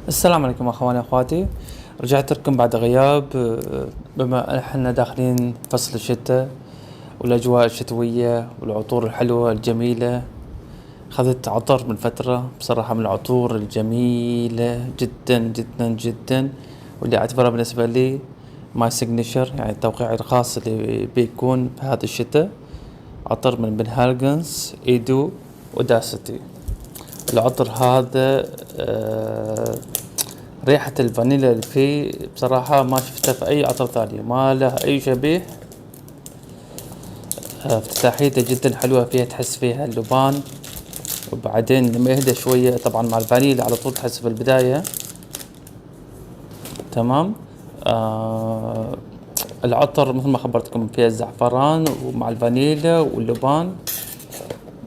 السلام عليكم اخواني اخواتي. رجعت لكم بعد غياب، بما احنا داخلين فصل الشتاء والاجواء الشتوية والعطور الحلوة الجميلة. خذت عطر من فترة، بصراحة من العطور الجميلة جدا جدا جدا، واللي اعتبرها بالنسبة لي ماي سيجنتشر، يعني التوقيع الخاص اللي بيكون في هذا الشتاء. عطر من بنهالجنز ايدو اوداسيتي. العطر هذا ريحة الفانيلا اللي فيه بصراحة ما شفتها في أي عطر ثاني، ما له أي شبيه. افتتاحيته جدا حلوة، فيها تحس فيها اللبان، وبعدين لما يهدى شوية طبعا مع الفانيلا على طول تحس في البداية. تمام. آه العطر مثل ما خبرتكم فيها الزعفران ومع الفانيلا واللبان،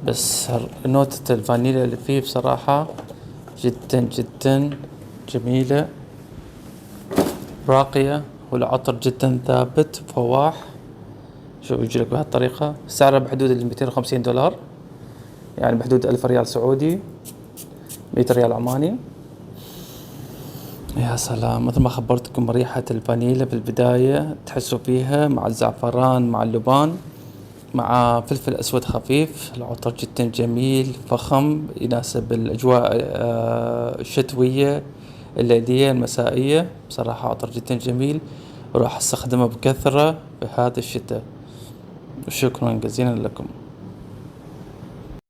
بس نوتة الفانيلا اللي فيه بصراحة جدا جدا جميلة راقية، والعطر جدا ثابت فواح. شوف يجيلك بهالطريقة، سعره بحدود $250، يعني بحدود 1000 ريال سعودي، 100 ريال عماني. يا سلام، مثل ما خبرتكم ريحة الفانيلا في البداية تحسوا فيها مع الزعفران مع اللبان مع فلفل أسود خفيف. العطر جدا جميل فخم، يناسب الأجواء الشتوية الليلية المسائية. بصراحة عطر جدا جميل، وراح استخدمه بكثرة في هذا الشتاء. شكرا جزيلا لكم.